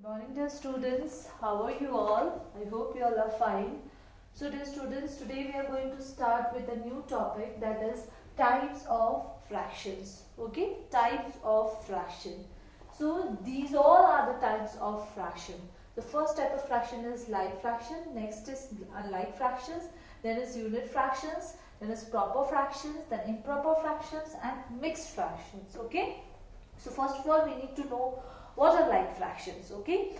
Morning dear students, how are you all? I hope you all are fine. So dear students, today we are going to start with a new topic, that is types of fractions. Okay, types of fraction. So these all are the types of fraction. The first type of fraction is like fraction, next is unlike fractions, then is unit fractions, then is proper fractions, then improper fractions and mixed fractions. Okay, so first of all we need to know what are like fractions. Okay,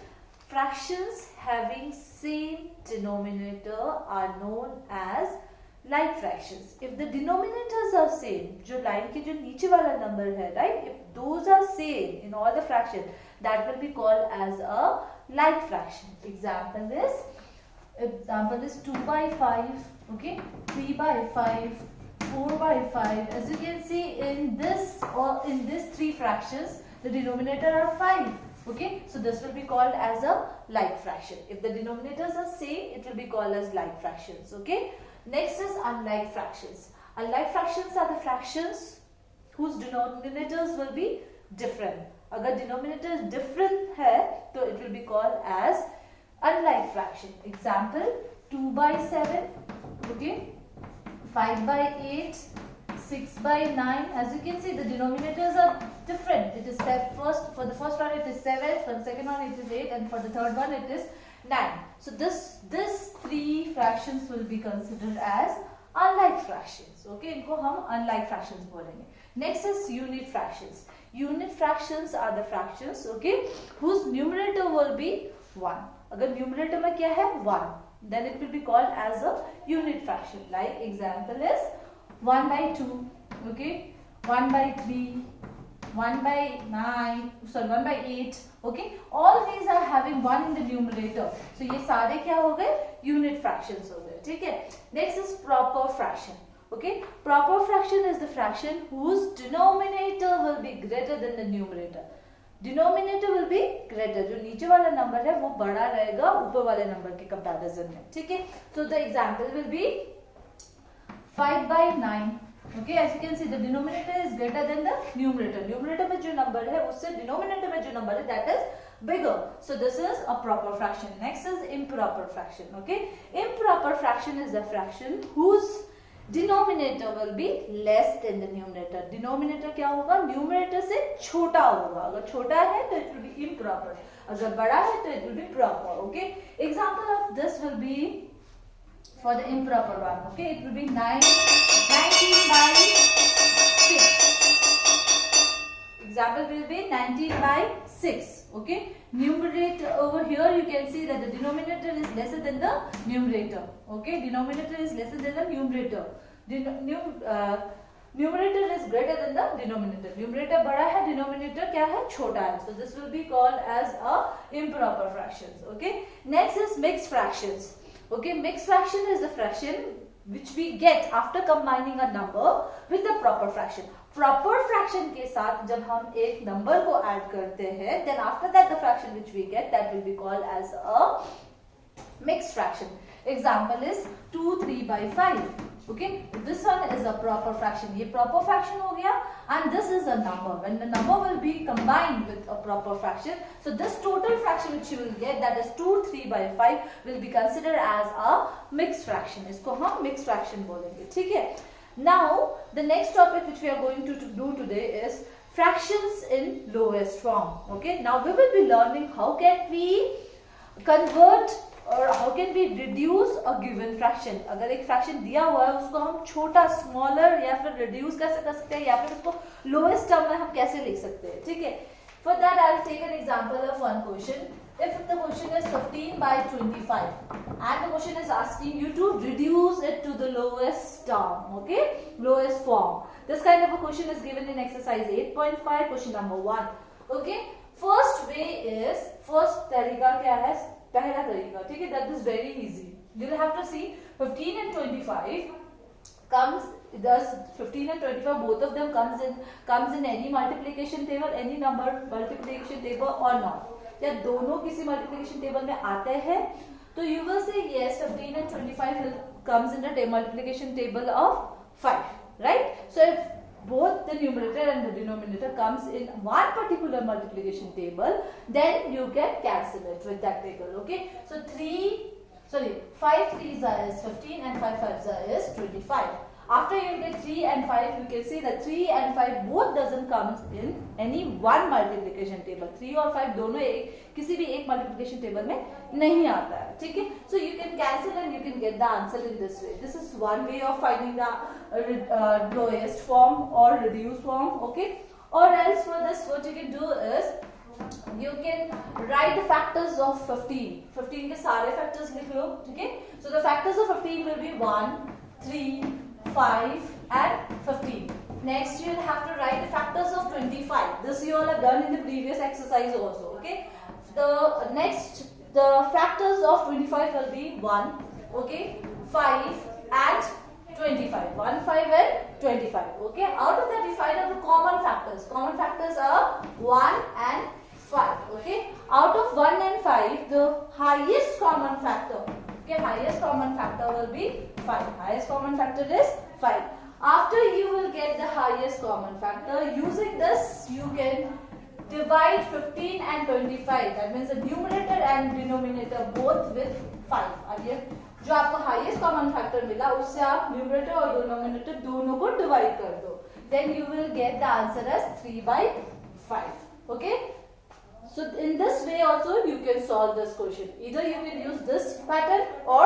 fractions having same denominator are known as like fractions. If the denominators are same, जो line के जो नीचे वाला number है, right? If those are same in all the fractions, that will be called as a like fraction. Example is 2 by 5, okay, 3 by 5, 4 by 5. As you can see in this or in these three fractions, the denominator are 5. Okay, so this will be called as a like fraction. If the denominators are same, it will be called as like fractions. Okay, next is unlike fractions. Unlike fractions are the fractions whose denominators will be different. अगर denominator different है, तो it will be called as unlike fraction. Example: 2 by 7, okay, 5 by 8, 6 by 9. As you can see, the denominators are different. It is for the first one it is 7, for the second one it is 8, and for the third one it is 9. So this three fractions will be considered as unlike fractions. Okay, इनको हम unlike fractions बोलेंगे. Next is unit fractions. Unit fractions are the fractions, okay, whose numerator will be 1. अगर numerator में क्या है 1, then it will be called as a unit fraction. Like example is 1 by 2, okay, 1 by 3, 1 by 9, sorry 1 by 8, okay, all these are having 1 in the numerator. So ये सारे क्या हो गए? Unit fractions हो गए, ठीक है. Next is proper fraction. Okay, proper fraction is the fraction whose denominator will be greater than the numerator. Denominator will be greater. जो नीचे वाला number है वो बड़ा रहेगा ऊपर वाले number के comparison में, ठीक है. So the example will be 5 by 9. Okay, as you can see, the denominator is greater than the numerator. Numerator में जो number है उससे denominator में जो number है that is bigger. So this is a proper fraction. Next is improper fraction. Okay, improper fraction is the fraction whose denominator will be less than the numerator. Denominator क्या होगा? Numerator से छोटा होगा. अगर छोटा है तो it will be improper. अगर बड़ा है तो it will be proper. Okay. Example of this will be for the improper one. Okay, it will be 19 by 6. Example will be 19 by 6. Okay. Numerator over here you can see that the denominator is lesser than the numerator. Okay, denominator is lesser than the numerator. Numerator is greater than the denominator. Numerator बड़ा है, denominator क्या है? छोटा है. So this will be called as a improper fractions. Okay. Next is mixed fractions. Okay, mixed fraction is the fraction which we get after combining a number with the proper fraction. Proper fraction के साथ जब हम एक number को add करते हैं, then after that the fraction which we get, that will be called as a mixed fraction. Example is 2 3 by 5. Okay, this one is a proper fraction. ये proper fraction हो गया, and this is a number. When the number will be combined with a proper fraction, so this total fraction which you will get, that is 2 3 by 5, will be considered as a mixed fraction. इसको हम mixed fraction बोलेंगे, ठीक है. Now the next topic which we are going to do today is fractions in lowest form. Okay, now we will be learning how can we convert और how can we reduce a given fraction. अगर एक fraction दिया हुआ है उसको हम छोटा smaller या फिर reduce कैसे कर सकते हैं, या फिर उसको lowest term में हम कैसे लिख सकते हैं, ठीक है. For that I will take an example of one question. If the question is 15 by 25 and the question is asking you to reduce it to the lowest term, okay, lowest form. This kind of a question is given in exercise 8.5, question number 1. Okay, first way is, first तरीका क्या है? पहला तरीका, ठीक है, that is very easy. You will have to see 15 and 25 comes, thus 15 and 25 both of them comes in any multiplication table, any number multiplication table or not. या दोनों किसी multiplication table में आते हैं, तो you will say yes, 15 and 25 comes in a multiplication table of 5, right? So if both the numerator and the denominator comes in one particular multiplication table, then you can cancel it with that table. Okay, so 5 3s is 15 and 5 5s is 25. After you get 3 and 5, you can see that 3 and 5 both doesn't come in any one multiplication table. 3 और 5 दोनों किसी भी एक multiplication table में नहीं आता है, ठीक है? So you can cancel and you can get the answer in this way. This is one way of finding the lowest form or reduced form, okay? Or else for this, what you can do is you can write the factors of 15. 15 के सारे factors लिख लो, ठीक है? So the factors of 15 will be 1, 3, 5 and 15. Next you will have to write the factors of 25. This you all have done in the previous exercise also. Okay. The factors of 25 will be 1, okay, 5 and 25. 1, 5 and 25. Okay. Out of that we find out the common factors. Common factors are 1 and 5. Okay. Out of 1 and 5, the highest common factor. Okay, highest common factor will be 5. Highest common factor is 5. After you will get the highest common factor, using this you can divide 15 and 25. That means the numerator and denominator both with 5. अब ये जो आपको highest common factor मिला उससे आप numerator और denominator दोनों को divide कर दो. Then you will get the answer as 3/5. Okay. So in this way also you can solve this question. Either you can use this pattern or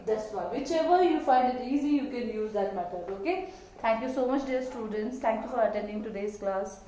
this one. Whichever you find it easy, you can use that method. Okay. Thank you so much, dear students. Thank you for attending today's class.